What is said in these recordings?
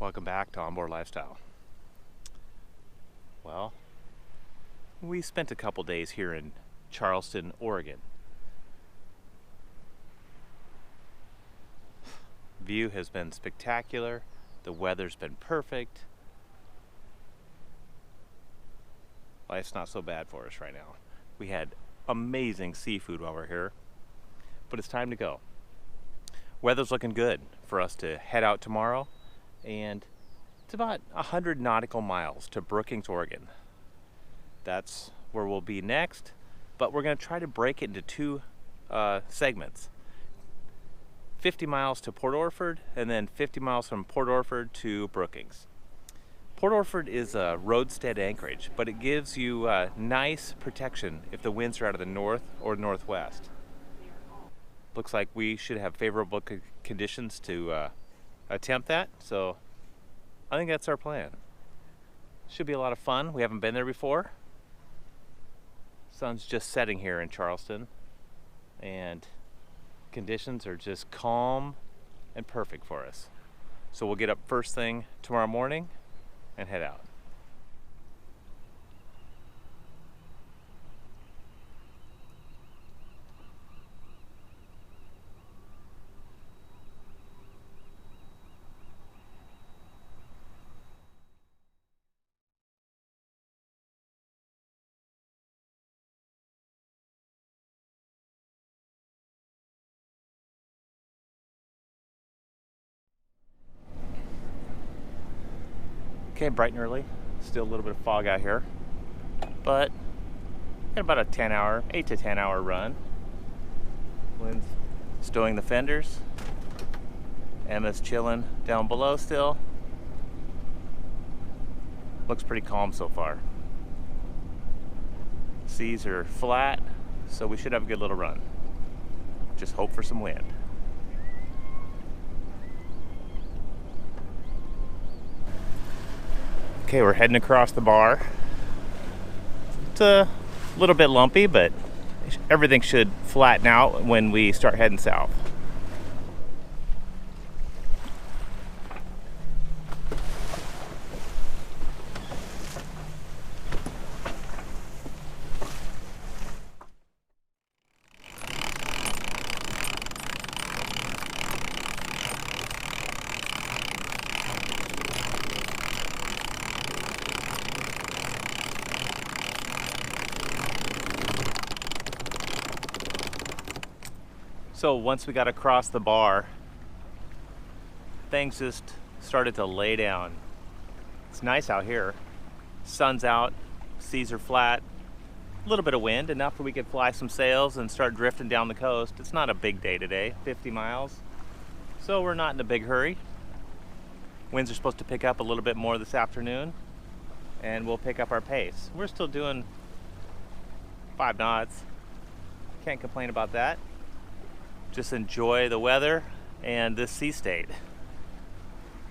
Welcome back to Onboard Lifestyle. Well, we spent a couple days here in Charleston, Oregon. View has been spectacular. The weather's been perfect. Life's not so bad for us right now. We had amazing seafood while we're here, but it's time to go. Weather's looking good for us to head out tomorrow, and it's about 100 nautical miles to Brookings, Oregon. That's where we'll be next, but we're going to try to break it into two segments. 50 miles to Port Orford, and then 50 miles from Port Orford to Brookings. Port Orford is a roadstead anchorage, but it gives you nice protection if the winds are out of the north or northwest. Looks like we should have favorable conditions to attempt that, so I think that's our plan. Should be a lot of fun. We haven't been there before. Sun's just setting here in Charleston, and conditions are just calm and perfect for us. So we'll get up first thing tomorrow morning and head out. Okay, bright and early. Still a little bit of fog out here, but got about a 8 to 10 hour run. Wind's stowing the fenders. Emma's chilling down below still. Looks pretty calm so far. Seas are flat, so we should have a good little run. Just hope for some wind. Okay, we're heading across the bar. It's a little bit lumpy, but everything should flatten out when we start heading south. So once we got across the bar, things just started to lay down. It's nice out here. Sun's out, seas are flat, a little bit of wind, enough that we could fly some sails and start drifting down the coast. It's not a big day today, 50 miles, so we're not in a big hurry. Winds are supposed to pick up a little bit more this afternoon, and we'll pick up our pace. We're still doing 5 knots. Can't complain about that. Just enjoy the weather and this sea state.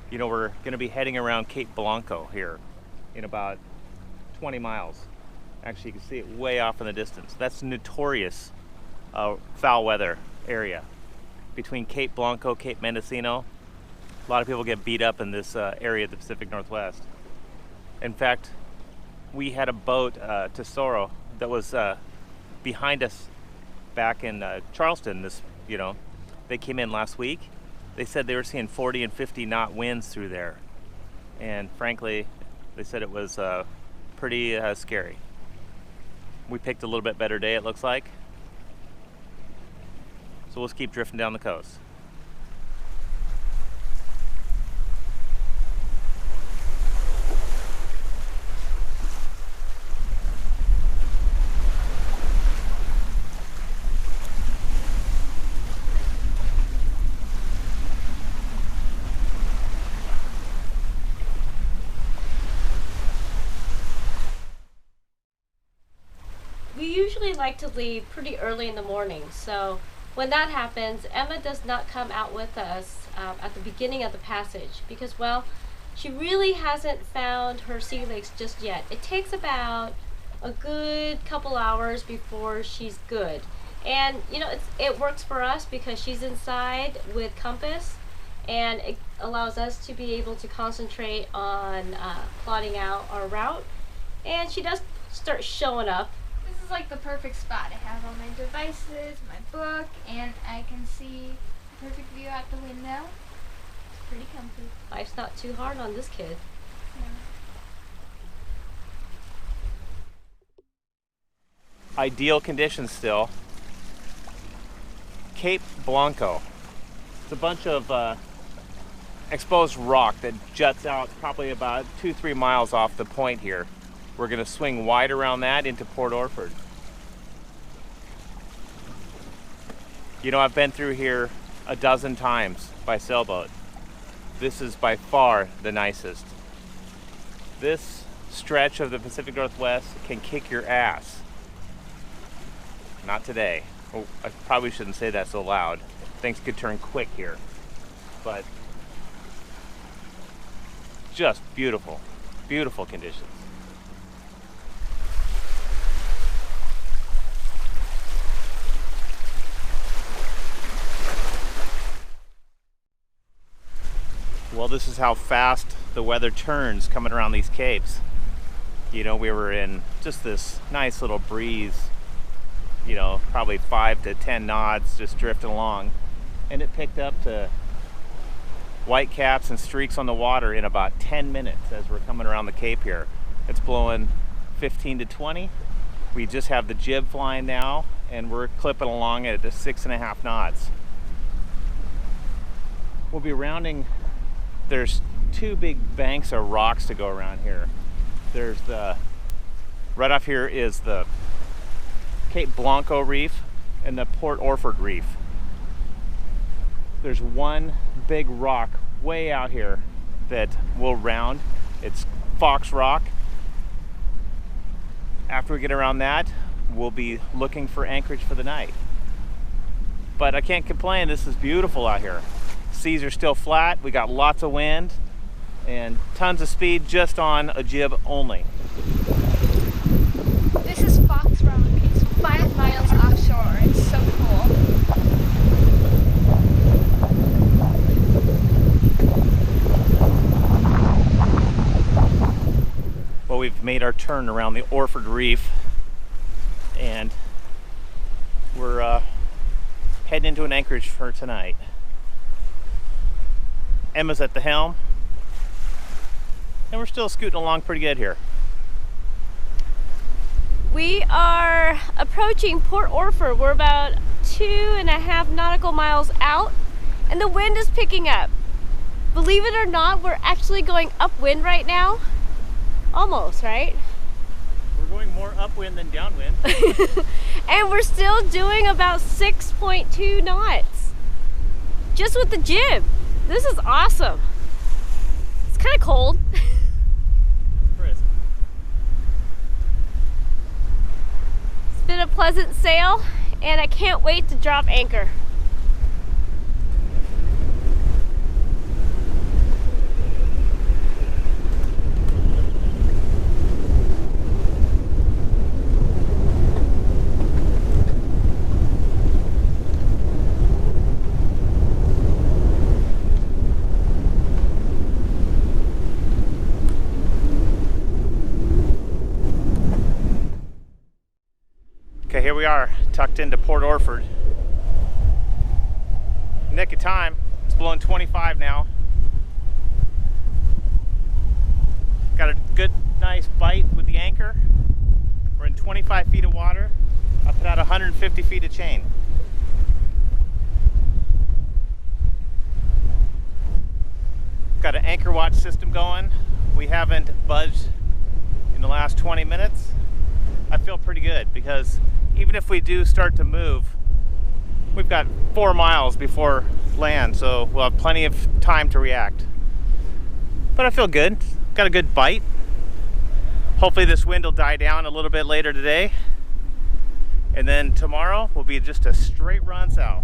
You know, we're going to be heading around Cape Blanco here in about 20 miles. Actually, you can see it way off in the distance. That's notorious foul weather area between Cape Blanco, Cape Mendocino. A lot of people get beat up in this area of the Pacific Northwest. In fact, we had a boat, Tesoro, that was behind us back in Charleston. They came in last week. They said they were seeing 40 and 50 knot winds through there, and frankly they said it was pretty scary. We picked a little bit better day, it looks like, so we'll just keep drifting down the coast. We usually like to leave pretty early in the morning, so when that happens, Emma does not come out with us at the beginning of the passage because, well, she really hasn't found her sea legs just yet. It takes about a good couple hours before she's good, and you know, it works for us because she's inside with compass, and allows us to be able to concentrate on plotting out our route. And she does start showing up. This is like the perfect spot. I have all my devices, my book, and I can see the perfect view out the window. It's pretty comfy. Life's not too hard on this kid. Yeah. Ideal conditions still. Cape Blanco. It's a bunch of exposed rock that juts out probably about 2-3 miles off the point here. We're going to swing wide around that into Port Orford. You know, I've been through here a dozen times by sailboat. This is by far the nicest. This stretch of the Pacific Northwest can kick your ass. Not today. Oh, I probably shouldn't say that so loud. Things could turn quick here. But just beautiful, beautiful conditions. Well, this is how fast the weather turns coming around these capes. You know, we were in just this nice little breeze, you know, probably 5 to 10 knots, just drifting along. And it picked up to white caps and streaks on the water in about 10 minutes as we're coming around the cape here. It's blowing 15 to 20. We just have the jib flying now, and we're clipping along at 6.5 knots. We'll be rounding. There's 2 big banks of rocks to go around here. There's the, right off here is the Cape Blanco Reef and the Port Orford Reef. There's one big rock way out here that we'll round. It's Fox Rock. After we get around that, we'll be looking for anchorage for the night. But I can't complain, this is beautiful out here. Seas are still flat, we got lots of wind, and tons of speed just on a jib only. This is Fox Rock. It's 5 miles offshore. It's so cool. Well, we've made our turn around the Orford Reef, and we're heading into an anchorage for tonight. Emma's at the helm, and we're still scooting along pretty good here. We are approaching Port Orford. We're about 2.5 nautical miles out, and the wind is picking up. Believe it or not, we're actually going upwind right now. Almost, right? We're going more upwind than downwind. And we're still doing about 6.2 knots. Just with the jib. This is awesome. It's kind of cold. Brisk. It's been a pleasant sail, and I can't wait to drop anchor. Okay, here we are, tucked into Port Orford. Nick of time. It's blowing 25 now. Got a good, nice bite with the anchor. We're in 25 feet of water. I put out 150 feet of chain. Got an anchor watch system going. We haven't budged in the last 20 minutes. I feel pretty good because even if we do start to move, we've got 4 miles before land, so we'll have plenty of time to react. But I feel good. Got a good bite. Hopefully this wind will die down a little bit later today. And then tomorrow will be just a straight run south.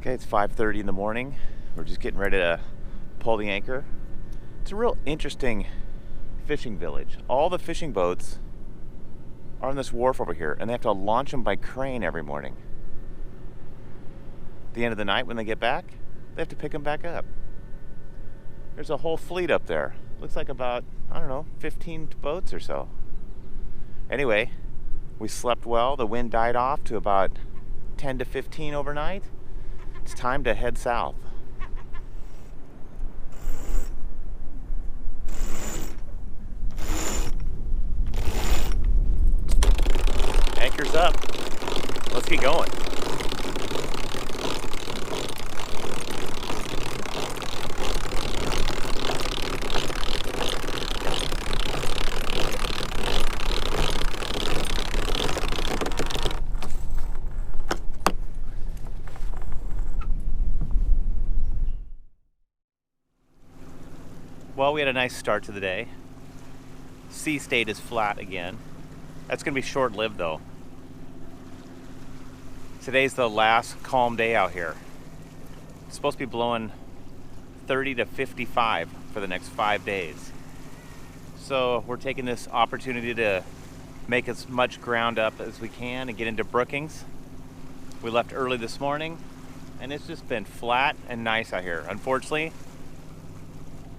Okay, it's 5:30 in the morning. We're just getting ready to pull the anchor. It's a real interesting fishing village. All the fishing boats are on this wharf over here, and they have to launch them by crane every morning. At the end of the night when they get back, they have to pick them back up. There's a whole fleet up there. Looks like about, I don't know, 15 boats or so. Anyway, we slept well. The wind died off to about 10 to 15 overnight. It's time to head south. Anchor's up. Let's get going. Well, we had a nice start to the day. Sea state is flat again. That's going to be short-lived though. Today's the last calm day out here. It's supposed to be blowing 30 to 55 for the next 5 days. So we're taking this opportunity to make as much ground up as we can and get into Brookings. We left early this morning and it's just been flat and nice out here. Unfortunately,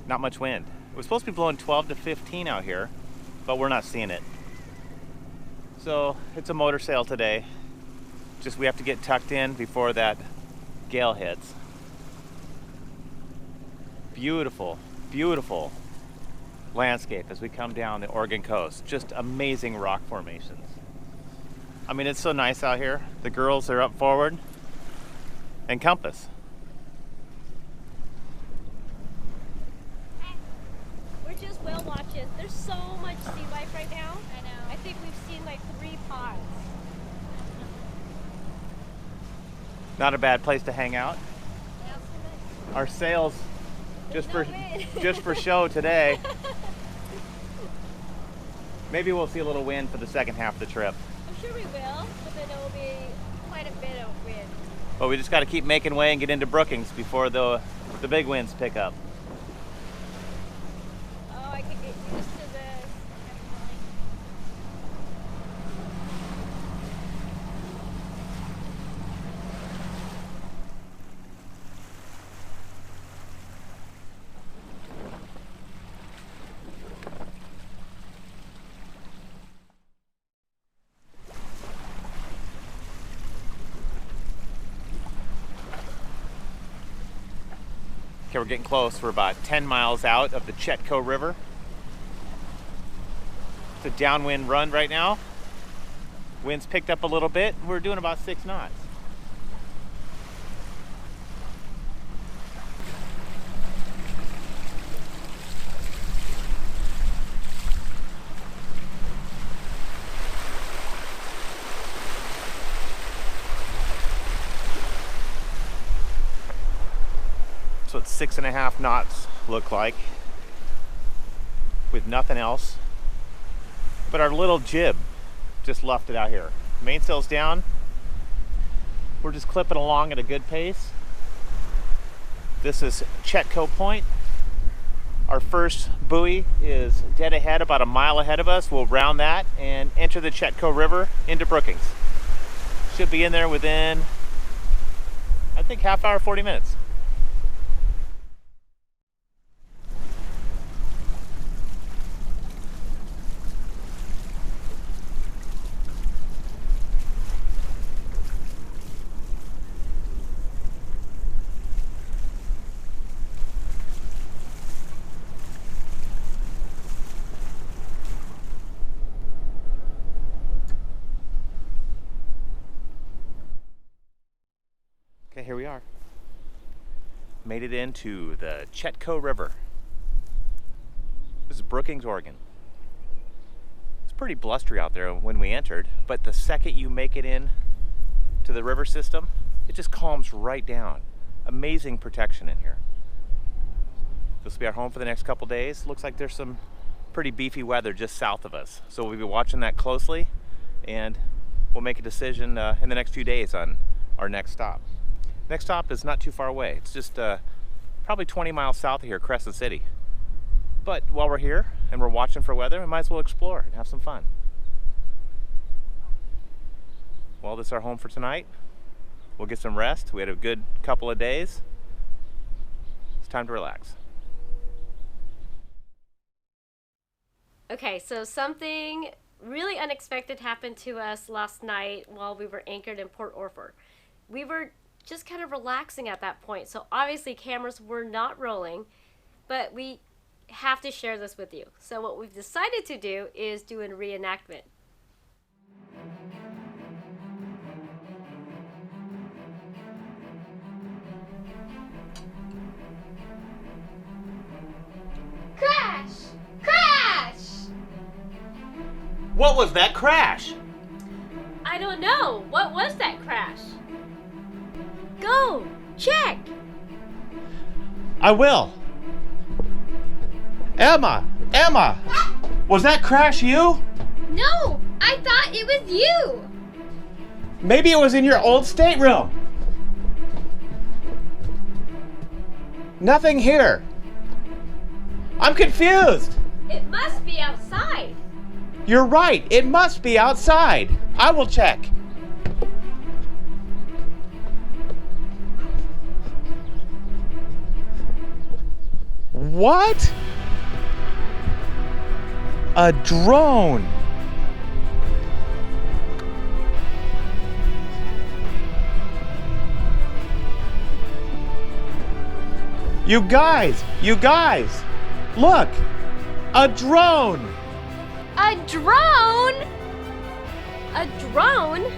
not much wind. It was supposed to be blowing 12 to 15 out here, but we're not seeing it. So it's a motor sail today. Just we have to get tucked in before that gale hits. Beautiful, beautiful landscape as we come down the Oregon coast. Just amazing rock formations. I mean, it's so nice out here. The girls are up forward and compass. We're just whale watching. There's so much sea life right now. I know. I think we've seen like 3 pods. Not a bad place to hang out. Our sails just for show today. Maybe we'll see a little wind for the second half of the trip. I'm sure we will, but then it will be quite a bit of wind. But we just got to keep making way and get into Brookings before the big winds pick up. Oh, I could get used to this. Okay, we're getting close. We're about 10 miles out of the Chetco River. It's a downwind run right now. Wind's picked up a little bit. We're doing about 6 knots. So it's 6.5 knots look like with nothing else. But our little jib just luffed it out here. Mainsail's down. We're just clipping along at a good pace. This is Chetco Point. Our first buoy is dead ahead, about a mile ahead of us. We'll round that and enter the Chetco River into Brookings. Should be in there within, I think, half hour, 40 minutes. Okay, here we are. Made it into the Chetco River. This is Brookings, Oregon. It's pretty blustery out there when we entered, but the second you make it in to the river system, it just calms right down. Amazing protection in here. This will be our home for the next couple days. Looks like there's some pretty beefy weather just south of us. So we'll be watching that closely, and we'll make a decision in the next few days on our next stop. Next stop is not too far away. It's just probably 20 miles south of here, Crescent City. But while we're here and we're watching for weather, we might as well explore and have some fun. well, this is our home for tonight. We'll get some rest. We had a good couple of days. It's time to relax. Okay, so something really unexpected happened to us last night while we were anchored in Port Orford. We were just kind of relaxing at that point, so obviously cameras were not rolling, but we have to share this with you. So what we've decided to do is do a reenactment. Crash! Crash! What was that crash? I don't know. What was that crash? Go! Check! I will. Emma! Was that crash you? No! I thought it was you! Maybe it was in your old stateroom. Nothing here. I'm confused. It must be outside. You're right. It must be outside. I will check. What? A drone. You guys, look, a drone. A drone? A drone?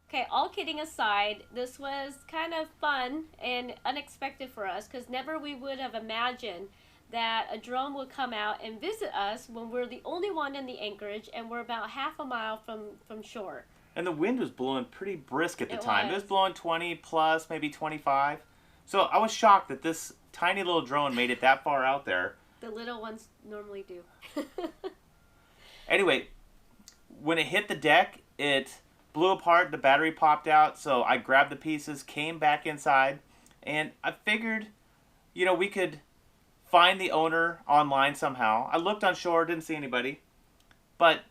Okay, all kidding aside, this was kind of fun and unexpected for us because never we would have imagined that a drone would come out and visit us when we're the only one in the anchorage and we're about half a mile from shore. And the wind was blowing pretty brisk at the time. It was was. blowing 20 plus, maybe 25. So I was shocked that this tiny little drone made it that far out there. The little ones normally do. Anyway, when it hit the deck, it blew apart, the battery popped out, so I grabbed the pieces, came back inside, and I figured, we could find the owner online somehow. I looked on shore, didn't see anybody, but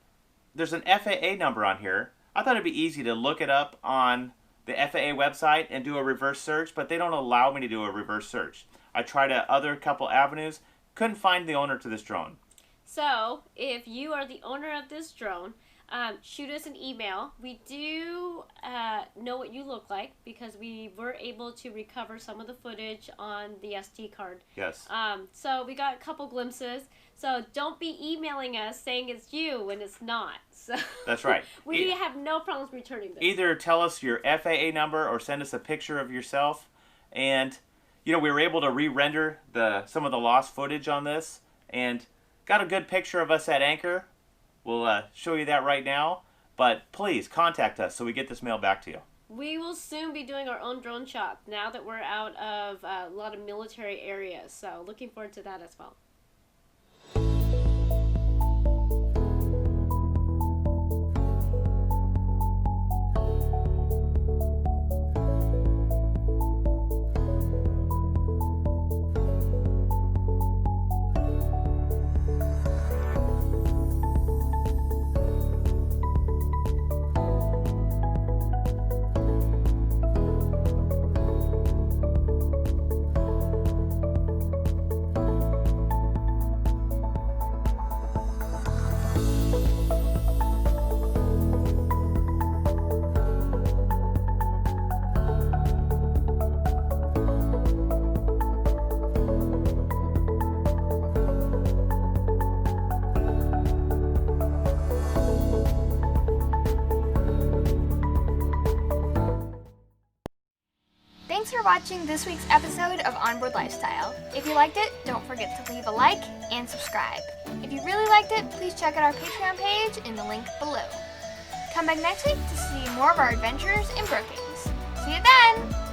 there's an FAA number on here. I thought it'd be easy to look it up on the FAA website and do a reverse search, but they don't allow me to do a reverse search. I tried other couple avenues, couldn't find the owner to this drone. So, if you are the owner of this drone, shoot us an email. We do know what you look like because we were able to recover some of the footage on the SD card. Yes. So we got a couple glimpses. So don't be emailing us saying it's you when it's not. So That's right. We have no problems returning this. Either tell us your FAA number or send us a picture of yourself. And, we were able to re-render some of the lost footage on this and got a good picture of us at anchor. We'll show you that right now. But please contact us so we get this mail back to you. We will soon be doing our own drone shop now that we're out of a lot of military areas. So looking forward to that as well. Thanks for watching this week's episode of Onboard Lifestyle. If you liked it, don't forget to leave a like and subscribe. If you really liked it, please check out our Patreon page in the link below. Come back next week to see more of our adventures in Brookings. See you then!